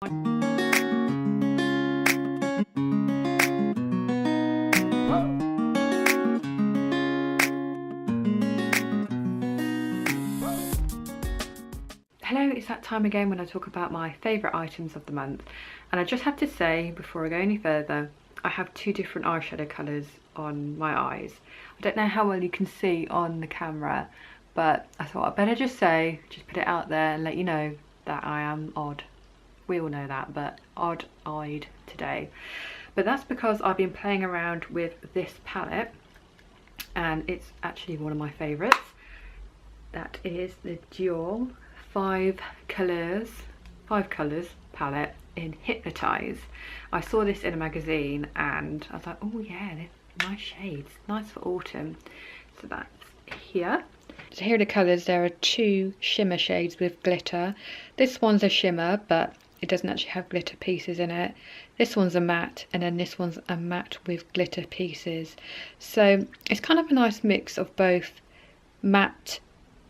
Hello, it's that time again when I talk about my favourite items of the month, and I just have to say before I go any further, I have two different eyeshadow colours on my eyes. I don't know how well you can see on the camera, but I thought I'd better just put it out there and let you know that I am odd. We all know that, but odd-eyed today. But that's because I've been playing around with this palette, and it's actually one of my favourites. That is the Dual 5 colours palette in Hypnotize. I saw this in a magazine and I was like, oh yeah, they're nice shades, nice for autumn. So that's here. So here are the colours. There are 2 shimmer shades with glitter. This one's a shimmer, but it doesn't actually have glitter pieces in it. This one's a matte, and then this one's a matte with glitter pieces. So it's kind of a nice mix of both matte,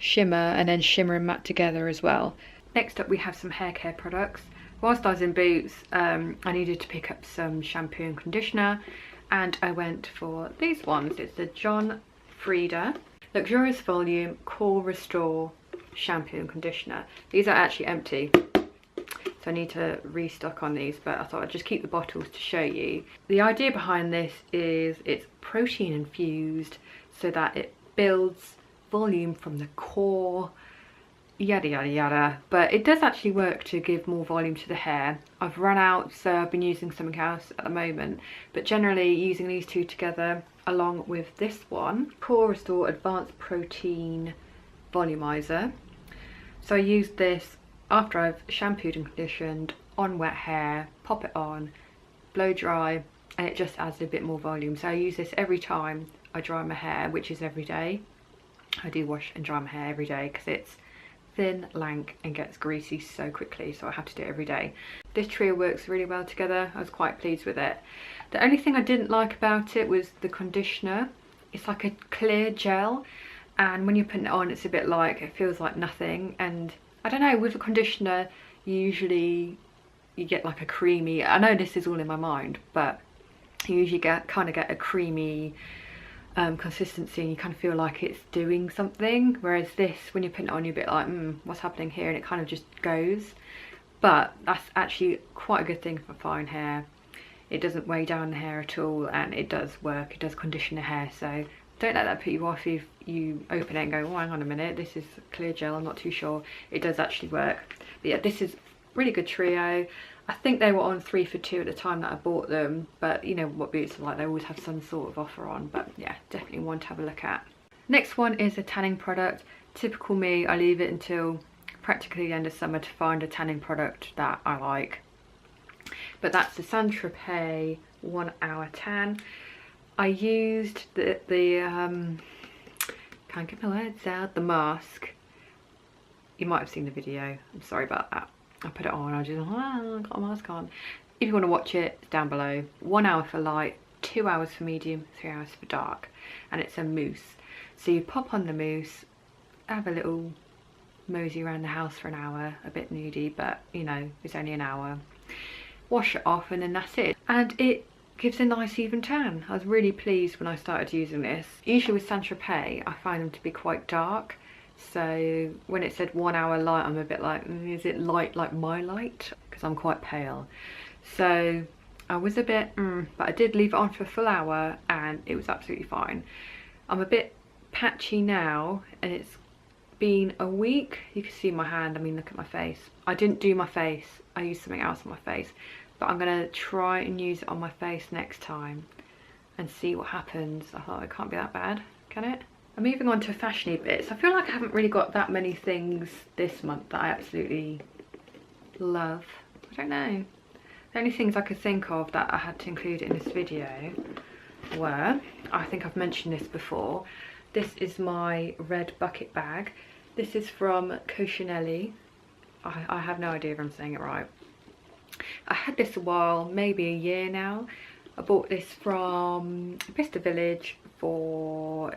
shimmer, and then shimmer and matte together as well. Next up we have some hair care products. Whilst I was in Boots, I needed to pick up some shampoo and conditioner, and I went for these ones. It's the John Frieda Luxurious Volume Core Restore shampoo and conditioner. These are actually empty, so I need to restock on these, but I thought I'd just keep the bottles to show you. The idea behind this is it's protein infused so that it builds volume from the core, yada yada yada, but it does actually work to give more volume to the hair. I've run out, so I've been using something else at the moment, but generally using these two together along with this one, Core Restore Advanced Protein Volumizer. So I used this after I've shampooed and conditioned on wet hair, pop it on, blow dry, and it just adds a bit more volume. So I use this every time I dry my hair, which is every day. I do wash and dry my hair every day because it's thin, lank, and gets greasy so quickly, so I have to do it every day. This trio works really well together. I was quite pleased with it. The only thing I didn't like about it was the conditioner. It's like a clear gel, and when you're putting it on, it's a bit like, it feels like nothing. And I don't know, with the conditioner, you get like a creamy, I know this is all in my mind, but you usually kind of get a creamy consistency, and you kind of feel like it's doing something, whereas this, when you're putting it on, you're a bit like, what's happening here, and it kind of just goes. But that's actually quite a good thing for fine hair. It doesn't weigh down the hair at all, and it does work, it does condition the hair. So don't let that put you off if you open it and go, oh, hang on a minute, this is clear gel, I'm not too sure. It does actually work. But yeah, this is really good trio. I think they were on 3 for 2 at the time that I bought them, but you know what Boots are like, they always have some sort of offer on. But yeah, definitely one to have a look at. Next one is a tanning product. Typical me, I leave it until practically the end of summer to find a tanning product that I like. But that's the Saint Tropez 1 Hour Tan. I used the can't get my words out, the mask. You might have seen the video, I'm sorry about that. I put it on, I just, I got a mask on. If you want to watch it, it's down below. 1 hour for light, 2 hours for medium, 3 hours for dark. And it's a mousse. So you pop on the mousse, have a little mosey around the house for an hour, a bit nudie, but you know, it's only an hour. Wash it off, and then that's it. And it gives a nice even tan. I was really pleased when I started using this. Usually with Saint Tropez, I find them to be quite dark. So when it said 1 hour light, I'm a bit like, is it light like my light? Because I'm quite pale. So I was a bit, but I did leave it on for a full hour and it was absolutely fine. I'm a bit patchy now, and it's been a week. You can see my hand, I mean, look at my face. I didn't do my face, I used something else on my face. But I'm gonna try and use it on my face next time and see what happens. I thought it can't be that bad, can it? I'm moving on to fashiony bits. I feel like I haven't really got that many things this month that I absolutely love. I don't know. The only things I could think of that I had to include in this video were, I think I've mentioned this before, this is my red bucket bag. This is from Cochinelli. I have no idea if I'm saying it right. I had this a while, maybe a year now. I bought this from Bicester Village for,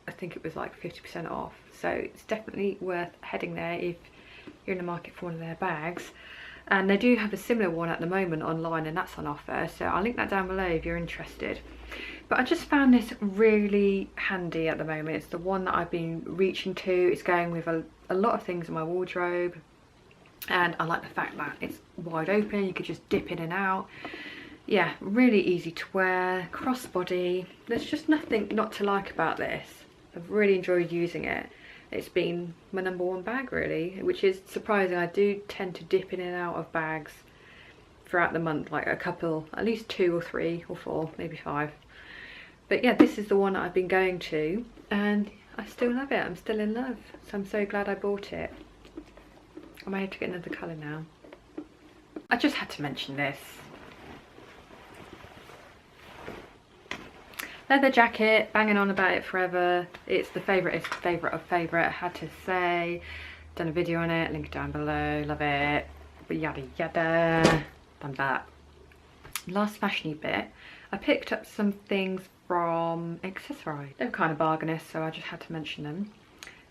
I think it was like 50% off. So it's definitely worth heading there if you're in the market for one of their bags. and they do have a similar one at the moment online, and that's on offer, so I'll link that down below if you're interested. But I just found this really handy at the moment. It's the one that I've been reaching to. It's going with a lot of things in my wardrobe, and I like the fact that it's wide open. You could just dip in and out. Yeah, really easy to wear, crossbody. There's just nothing not to like about this. I've really enjoyed using it. It's been my #1 bag really, which is surprising. I do tend to dip in and out of bags throughout the month, like a couple, at least 2 or 3 or 4, maybe 5. But yeah, this is the one that I've been going to, and I still love it. I'm still in love, so I'm so glad I bought it. I may have to get another colour now. I just had to mention this. Leather jacket, banging on about it forever. It's the favourite, it's the favourite of favourite, I had to say. Done a video on it, link it down below, love it. But yada yada, done that. Last fashiony bit, I picked up some things from Accessorize. They were kind of bargainous, so I just had to mention them.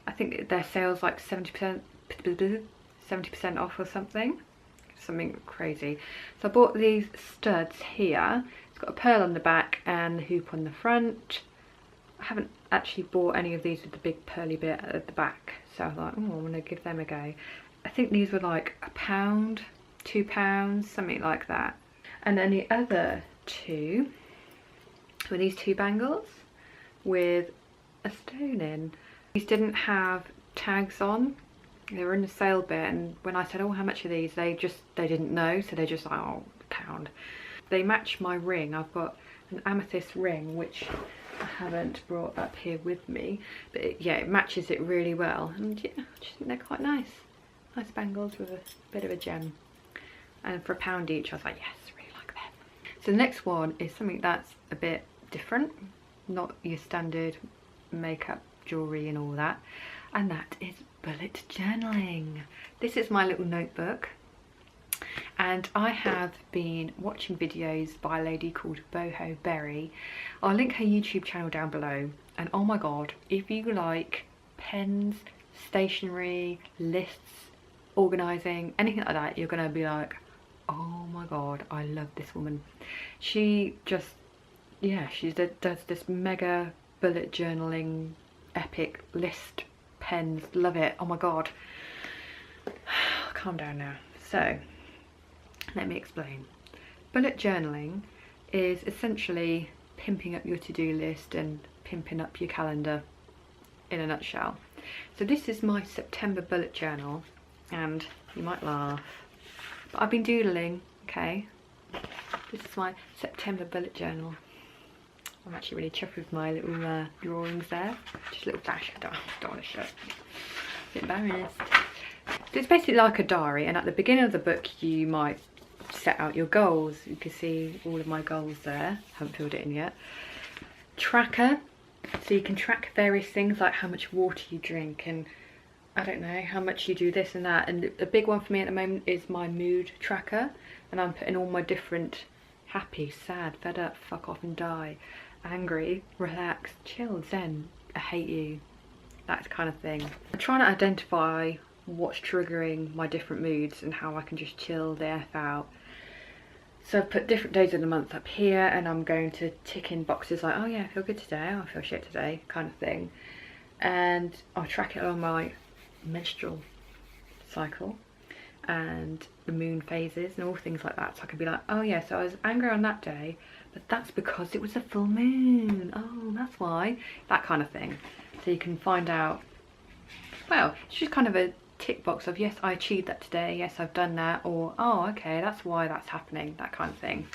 I think their sales like 70% off or something crazy. So I bought these studs here. It's got a pearl on the back and the hoop on the front. I haven't actually bought any of these with the big pearly bit at the back, so I was like, oh, I'm gonna give them a go. I think these were like £1, £2, something like that. And then the other two were these 2 bangles with a stone in. These didn't have tags on. They were in the sale bit, and when I said, oh, how much are these, they didn't know, so they just like, oh, £1. They match my ring. I've got an amethyst ring, which I haven't brought up here with me, but yeah, it matches it really well, and yeah, I just think they're quite nice. Nice bangles with a bit of a gem. And for £1 each, I was like, yes, really like them. So the next one is something that's a bit different, not your standard makeup, jewellery and all that, and that is bullet journaling. This is my little notebook, and I have been watching videos by a lady called Boho Berry. I'll link her YouTube channel down below, and oh my god, if you like pens, stationery, lists, organising, anything like that, you're gonna be like, oh my god, I love this woman. She just, yeah, she does this mega bullet journaling epic list pens. Love it. Oh my god. Calm down now. So let me explain. Bullet journaling is essentially pimping up your to-do list and pimping up your calendar in a nutshell. So this is my September bullet journal, and you might laugh, but I've been doodling, okay? This is my September bullet journal. I'm actually really chuffed with my little drawings there. Just a little dash. I don't want to show it. A bit embarrassed. So it's basically like a diary, and at the beginning of the book you might set out your goals. You can see all of my goals there. Haven't filled it in yet. Tracker. So you can track various things like how much water you drink, and I don't know, how much you do this and that. And the big one for me at the moment is my mood tracker, and I'm putting all my different happy, sad, fed up, fuck off and die, angry, relaxed, chill, zen, I hate you, that kind of thing. I'm trying to identify what's triggering my different moods and how I can just chill the F out. So I've put different days of the month up here, and I'm going to tick in boxes like, oh yeah, I feel good today, oh, I feel shit today, kind of thing. And I'll track it on my menstrual cycle and the moon phases and all things like that, so I can be like, oh yeah, so I was angry on that day, but that's because it was a full moon, oh that's why, that kind of thing. So you can find out, well, it's just kind of a tick box of, yes, I achieved that today, yes, I've done that, or oh okay, that's why that's happening, that kind of thing.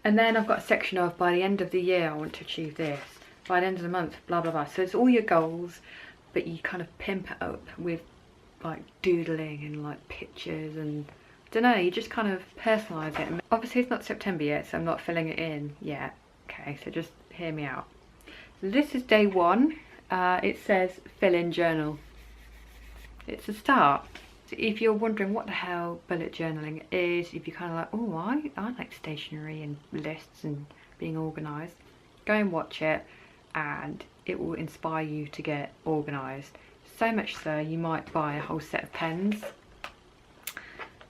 And then I've got a section of, by the end of the year I want to achieve this, by the end of the month, blah blah blah. So it's all your goals, but you kind of pimp it up with like doodling and like pictures, and I don't know, you just kind of personalise it. Obviously it's not September yet, so I'm not filling it in yet, okay, so just hear me out. So this is day 1. It says fill in journal. It's a start. So if you're wondering what the hell bullet journaling is, if you're kind of like, oh, I like stationery and lists and being organised, go and watch it, and it will inspire you to get organised. So much so you might buy a whole set of pens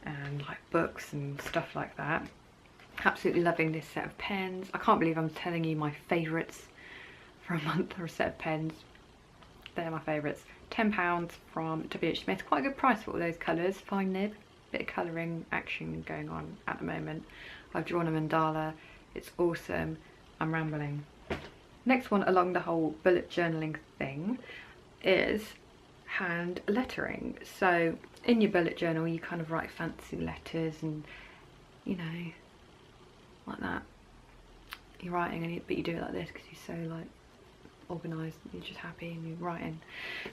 and like books and stuff like that. Absolutely loving this set of pens. I can't believe I'm telling you my favourites for a month for a set of pens. They're my favourites. £10 from W.H. Smith. Quite a good price for all those colours. Fine nib. Bit of colouring action going on at the moment. I've drawn a mandala. It's awesome. I'm rambling. Next one along the whole bullet journaling thing is hand lettering. So in your bullet journal you kind of write fancy letters and, you know, like that. You're writing but you do it like this because you're so like organised, you're just happy and you're writing.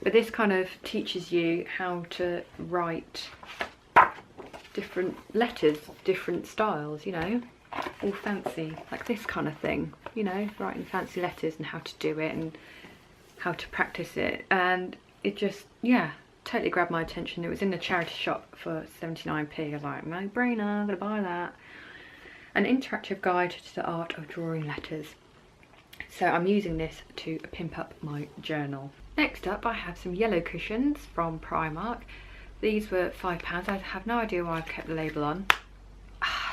But this kind of teaches you how to write different letters, different styles, you know, all fancy, like this kind of thing, you know, writing fancy letters and how to do it and how to practice it. And it just, yeah, totally grabbed my attention. It was in the charity shop for 79p. I was like, no brainer, I'm gonna buy that. An interactive guide to the art of drawing letters. So I'm using this to pimp up my journal. Next up I have some yellow cushions from Primark. These were £5. I have no idea why I've kept the label on.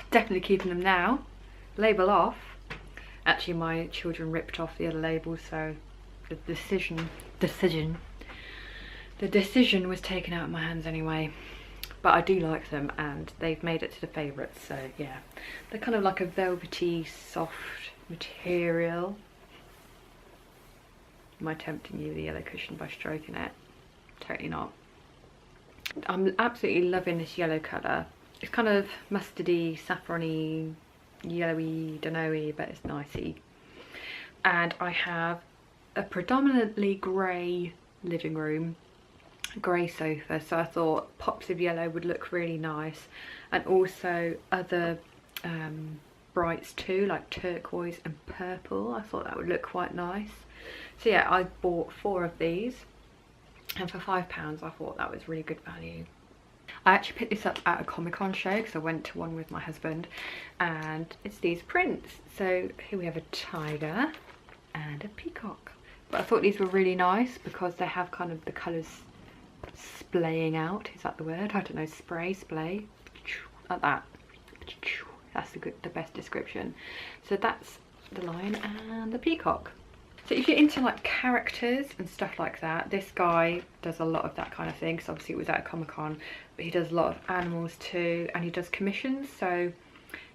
Definitely keeping them now. Label off. Actually my children ripped off the other label, so the decision was taken out of my hands anyway. But I do like them and they've made it to the favourites, so yeah. They're kind of like a velvety, soft material. Am I tempting you with the yellow cushion by stroking it? Totally not. I'm absolutely loving this yellow colour. It's kind of mustardy, saffrony, yellowy, dunno-y, but it's nicey. And I have a predominantly grey living room, grey sofa, so I thought pops of yellow would look really nice, and also other brights too, like turquoise and purple. I thought that would look quite nice. So yeah, I bought 4 of these, and for £5 I thought that was really good value. I actually picked this up at a Comic-Con show because I went to one with my husband, and it's these prints. So here we have a tiger and a peacock. But I thought these were really nice because they have kind of the colours splaying out. Is that the word? I don't know. Splay, like that. That's the best description. So that's the lion and the peacock. So if you're into like characters and stuff like that, this guy does a lot of that kind of thing, because obviously it was at a Comic-Con, but he does a lot of animals too, and he does commissions. So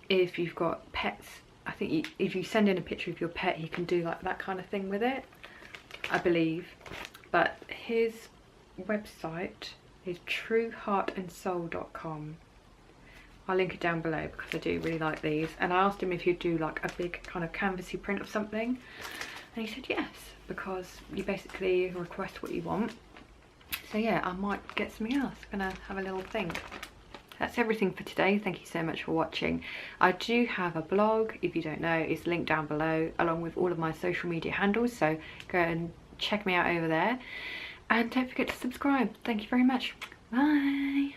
if you've got pets, I think if you send in a picture of your pet, he can do like that kind of thing with it, I believe. But his website is trueheartandsoul.com. I'll link it down below because I do really like these. And I asked him if he'd do like a big kind of canvassy print of something, and he said yes, because you basically request what you want. So yeah, I might get something else. I'm gonna have a little think. That's everything for today. Thank you so much for watching. I do have a blog, if you don't know, it's linked down below, along with all of my social media handles, so go and check me out over there. And don't forget to subscribe. Thank you very much. Bye.